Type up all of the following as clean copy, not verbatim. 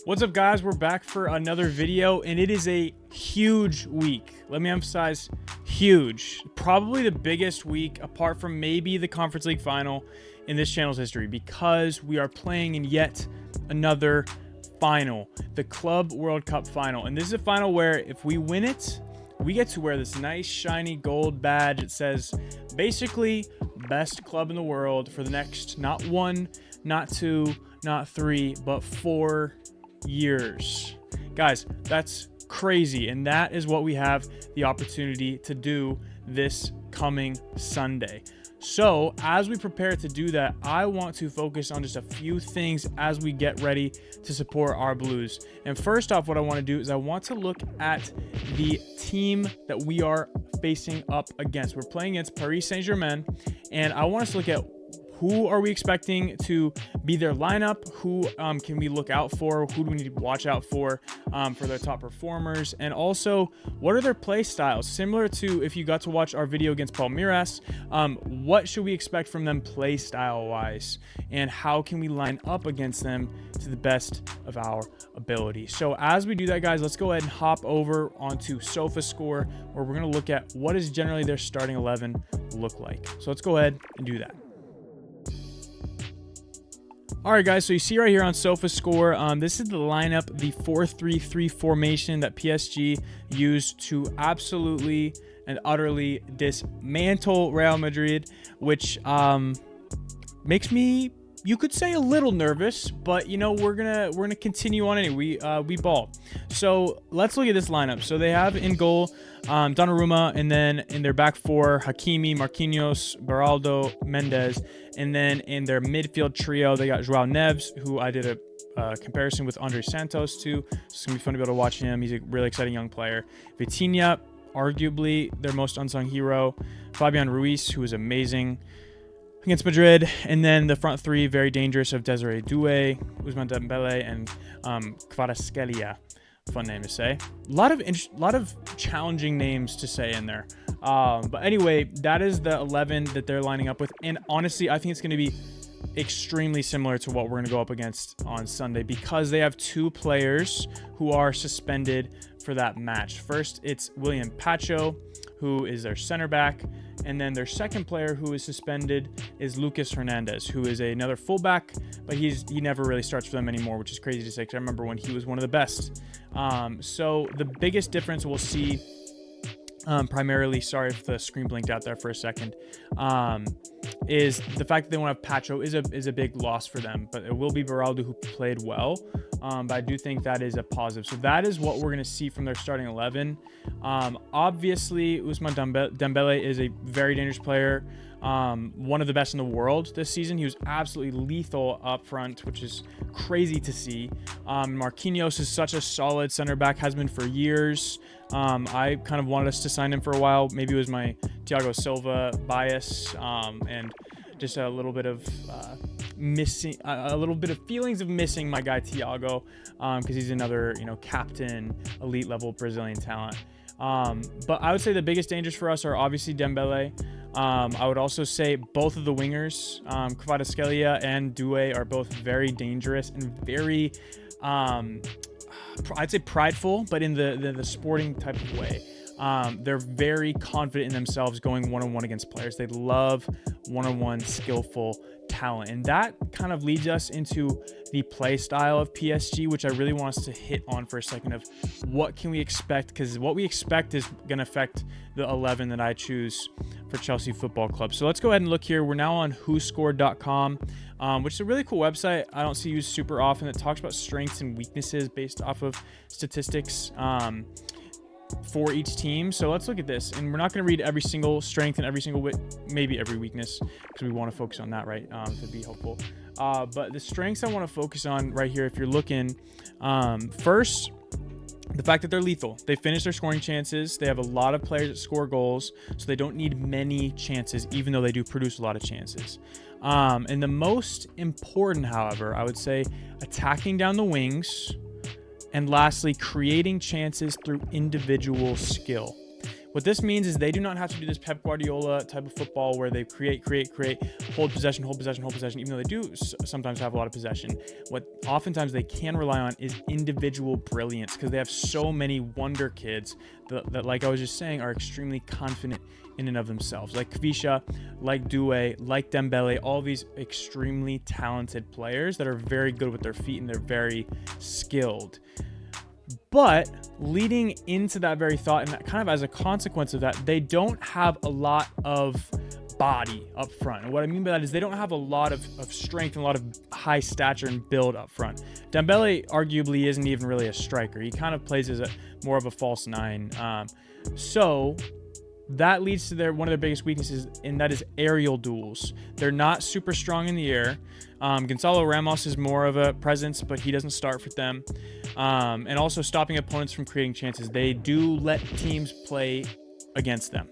What's up, guys? We're back for another video, and it is a huge week. Let me emphasize huge. Probably the biggest week apart from maybe the Conference League final in this channel's history, because we are playing in yet another final, the Club World Cup final. And this is a final where if we win it, we get to wear this nice shiny gold badge. It says basically best club in the world for the next not one, not two, not three, but 4 years. Guys, that's crazy, and that is what we have the opportunity to do this coming Sunday. So as we prepare to do that, I want to focus on just a few things as we get ready to support our Blues. And first off, what I want to do is I want to look at the team that we are facing up against. We're playing against Paris Saint-Germain, and I want us to look at who are we expecting to be their lineup? Who can we look out for? Who do we need to watch out for their top performers? And also, what are their play styles? Similar to if you got to watch our video against Palmeiras, what should we expect from them play style wise? And how can we line up against them to the best of our ability? So as we do that, guys, let's go ahead and hop over onto SofaScore, where we're going to look at what is generally their starting 11 look like. So let's go ahead and do that. All right, guys, so you see right here on SofaScore, this is the lineup, the 4-3-3 formation that PSG used to absolutely and utterly dismantle Real Madrid, which makes me, you could say, a little nervous, but you know, we're gonna continue on anyway. We ball. So let's look at this lineup. So they have in goal Donnarumma, and then in their back four, Hakimi, Marquinhos, Beraldo, Mendes, and then in their midfield trio, they got João Neves, who I did a comparison with Andre Santos too. So it's gonna be fun to be able to watch him. He's a really exciting young player. Vitinha, arguably their most unsung hero. Fabian Ruiz, who is amazing against Madrid, and then the front three, very dangerous, of Desiree Doué, Ousmane Dembele, and Kvaratskhelia. Fun name to say. A lot of challenging names to say in there. But anyway, that is the 11 that they're lining up with, and honestly, I think it's going to be extremely similar to what we're going to go up against on Sunday, because they have two players who are suspended for that match. First, it's William Pacho, who is their center back, and then their second player who is suspended is Lucas Hernandez, who is another fullback, but he never really starts for them anymore, which is crazy to say, because I remember when he was one of the best. So the biggest difference we'll see, primarily, sorry if the screen blinked out there for a second, is the fact that they won't have Pacho is a big loss for them, but it will be Beraldo, who played well. But I do think that is a positive. So that is what we're going to see from their starting 11. Obviously, Ousmane Dembele is a very dangerous player, one of the best in the world this season. He was absolutely lethal up front, which is crazy to see. Marquinhos is such a solid center back, has been for years. I kind of wanted us to sign him for a while. Maybe it was my Thiago Silva bias, and just a little bit of feelings of missing my guy Thiago, because he's another, captain, elite level Brazilian talent. But I would say the biggest dangers for us are obviously Dembele. I would also say both of the wingers, Kvaratskhelia and Doué, are both very dangerous and very, I'd say prideful, but in the sporting type of way. They're very confident in themselves going one-on-one against players. They love one-on-one skillful talent, and that kind of leads us into the play style of PSG, which I really want us to hit on for a second, of what can we expect, because what we expect is going to affect the 11 that I choose for Chelsea Football Club. So let's go ahead and look here. We're now on whoscored.com, which is a really cool website I don't see used super often, that talks about strengths and weaknesses based off of statistics for each team. So let's look at this, and we're not going to read every single strength and every single maybe every weakness, because we want to focus on that, right, to be helpful. But the strengths I want to focus on right here, if you're looking, first, the fact that they're lethal. They finish their scoring chances. They have a lot of players that score goals, so they don't need many chances, even though they do produce a lot of chances. And the most important, however, I would say, attacking down the wings, and lastly, creating chances through individual skill. What this means is they do not have to do this Pep Guardiola type of football where they create, hold possession, even though they do sometimes have a lot of possession. What oftentimes they can rely on is individual brilliance, because they have so many wonder kids that, like I was just saying, are extremely confident in and of themselves. Like Kvisha, like Doué, like Dembele, all these extremely talented players that are very good with their feet and they're very skilled. But leading into that very thought, and kind of as a consequence of that, they don't have a lot of body up front. And what I mean by that is they don't have a lot of strength and a lot of high stature and build up front. Dembele arguably isn't even really a striker. He kind of plays as more of a false nine. So that leads to one of their biggest weaknesses, and that is aerial duels. They're not super strong in the air. Gonzalo Ramos is more of a presence, but he doesn't start for them. And also stopping opponents from creating chances. They do let teams play against them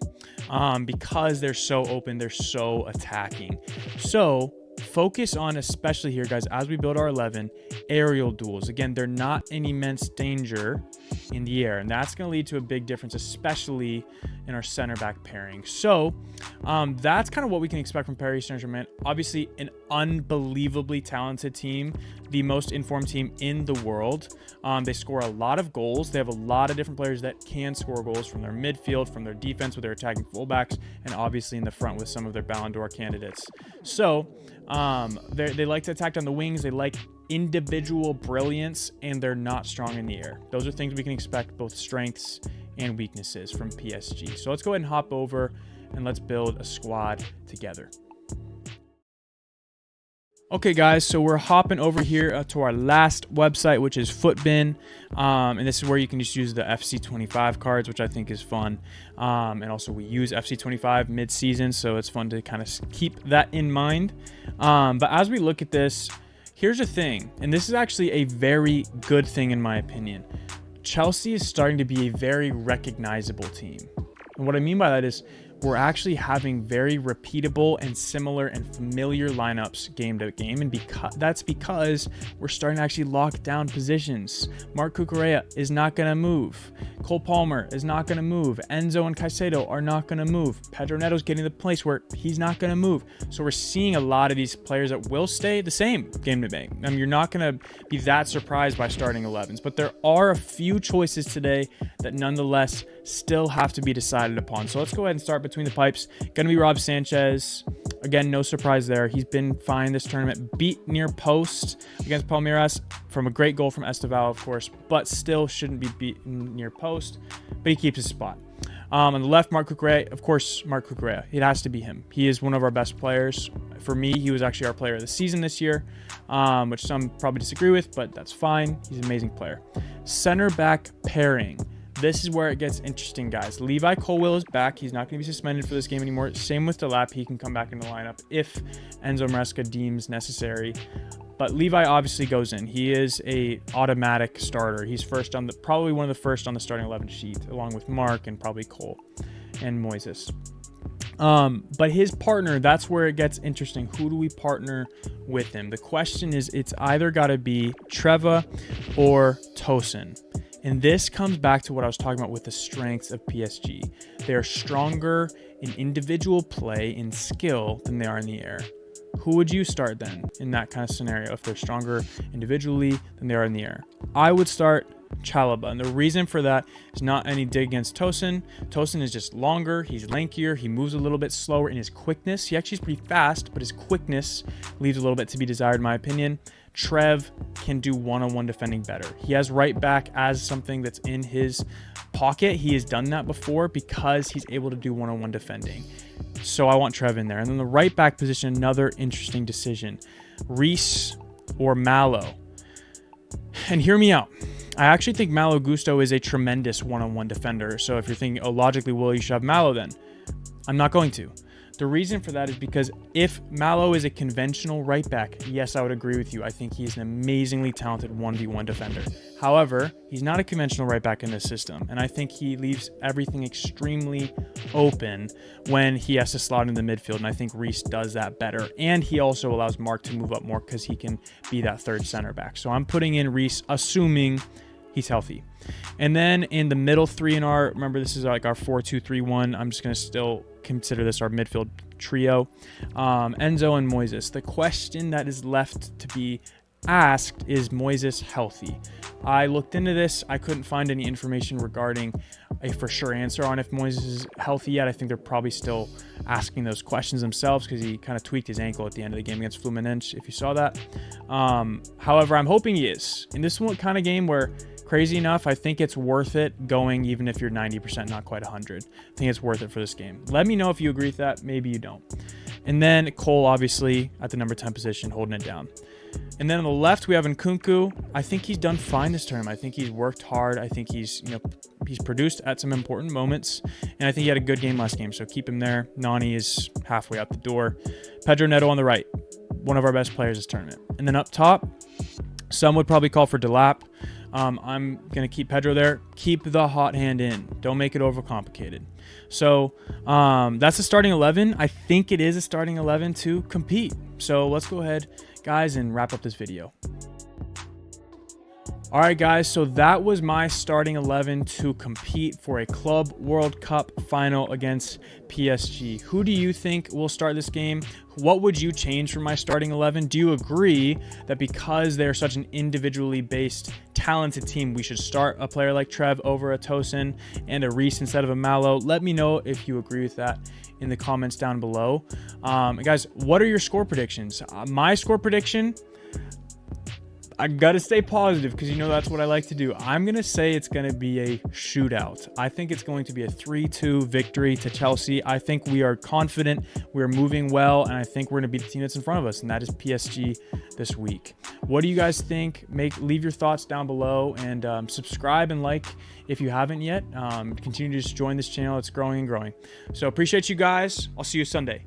because they're so open, they're so attacking. So focus on, especially here, guys, as we build our 11, aerial duels. Again, they're not an immense danger in the air, and that's going to lead to a big difference, especially in our center back pairing. So that's kind of what we can expect from Paris Saint-Germain. Obviously, an unbelievably talented team, the most informed team in the world. They score a lot of goals. They have a lot of different players that can score goals from their midfield, from their defense with their attacking fullbacks, and obviously in the front with some of their Ballon d'Or candidates. So they like to attack on the wings. They like individual brilliance, and they're not strong in the air. Those are things we can expect, both strengths and weaknesses from PSG. So let's go ahead and hop over and let's build a squad together. Okay, guys, so we're hopping over here to our last website, which is Footbin, and this is where you can just use the FC25 cards, which I think is fun. And also we use FC25 mid-season, so it's fun to kind of keep that in mind. But as we look at this, here's the thing, and this is actually a very good thing in my opinion. Chelsea is starting to be a very recognizable team. And what I mean by that is we're actually having very repeatable and similar and familiar lineups game to game, and that's because we're starting to actually lock down positions. Marc Cucurella is not going to move. Cole Palmer is not going to move. Enzo and Caicedo are not going to move. Pedro Neto's getting to the place where he's not going to move. So we're seeing a lot of these players that will stay the same game to game. I mean, you're not going to be that surprised by starting 11s, but there are a few choices today that nonetheless still have to be decided upon. So let's go ahead and start between the pipes. Gonna be Rob Sanchez. Again, no surprise there. He's been fine this tournament. Beat near post against Palmeiras from a great goal from Esteval, of course, but still shouldn't be beaten near post, but he keeps his spot. On the left, Marc Cucurella. Of course, Marc Cucurella. It has to be him. He is one of our best players. For me, he was actually our player of the season this year, which some probably disagree with, but that's fine. He's an amazing player. Center back pairing. This is where it gets interesting, guys. Levi Colwill is back. He's not going to be suspended for this game anymore. Same with Delap. He can come back in the lineup if Enzo Maresca deems necessary. But Levi obviously goes in. He is a automatic starter. He's probably one of the first on the starting 11 sheet, along with Mark and probably Cole and Moises. But his partner, that's where it gets interesting. Who do we partner with him? The question is, it's either got to be Treva or Tosin. And this comes back to what I was talking about with the strengths of PSG. They are stronger in individual play, in skill, than they are in the air. Who would you start then in that kind of scenario if they're stronger individually than they are in the air? I would start Chalobah, and the reason for that is not any dig against Tosin. Tosin is just longer, he's lankier, he moves a little bit slower in his quickness. He actually is pretty fast, but his quickness leaves a little bit to be desired in my opinion. Trev can do one-on-one defending better. He has right back as something that's in his pocket. He has done that before because he's able to do one-on-one defending. So I want Trev in there. And then the right back position, another interesting decision. Reece or Malo. And hear me out. I actually think Malo Gusto is a tremendous one-on-one defender. So if you're thinking, oh, logically, well, you should have Malo then. I'm not going to. The reason for that is because if Malo is a conventional right back, yes, I would agree with you. I think he's an amazingly talented 1v1 defender. However, he's not a conventional right back in this system, and I think he leaves everything extremely open when he has to slot in the midfield, and I think Reece does that better. And he also allows Mark to move up more because he can be that third center back. So I'm putting in Reece, assuming he's healthy. And then in the middle three in our, remember this is like our 4-2-3-1. I'm just going to still consider this our midfield trio. Enzo and Moises. The question that is left to be asked is Moises healthy? I looked into this. I couldn't find any information regarding a for sure answer on if Moises is healthy yet. I think they're probably still asking those questions themselves because he kind of tweaked his ankle at the end of the game against Fluminense, if you saw that. However, I'm hoping he is. In this one kind of game where, crazy enough, I think it's worth it going even if you're 90%, not quite 100. I think it's worth it for this game. Let me know if you agree with that. Maybe you don't. And then Cole, obviously, at the number 10 position, holding it down. And then on the left, we have Nkunku. I think he's done fine this term. I think he's worked hard. I think he's produced at some important moments. And I think he had a good game last game, so keep him there. Nani is halfway out the door. Pedro Neto on the right, one of our best players this tournament. And then up top, some would probably call for Delap. I'm going to keep Pedro there. Keep the hot hand in. Don't make it overcomplicated. So that's the starting 11. I think it is a starting 11 to compete. So let's go ahead, guys, and wrap up this video. All right, guys, so that was my starting 11 to compete for a Club World Cup final against PSG. Who do you think will start this game? What would you change from my starting 11? Do you agree that because they're such an individually based, talented team, we should start a player like Trev over a Tosin and a Reece instead of a Malo? Let me know if you agree with that in the comments down below. Guys, what are your score predictions? My score prediction, I gotta stay positive because that's what I like to do. I'm gonna say it's gonna be a shootout. I think it's going to be a 3-2 victory to Chelsea. I think we are confident, we're moving well, and I think we're gonna beat the team that's in front of us, and that is PSG this week. What do you guys think? Leave your thoughts down below, and subscribe and like if you haven't yet. Continue to just join this channel. It's growing and growing. So appreciate you guys. I'll see you Sunday.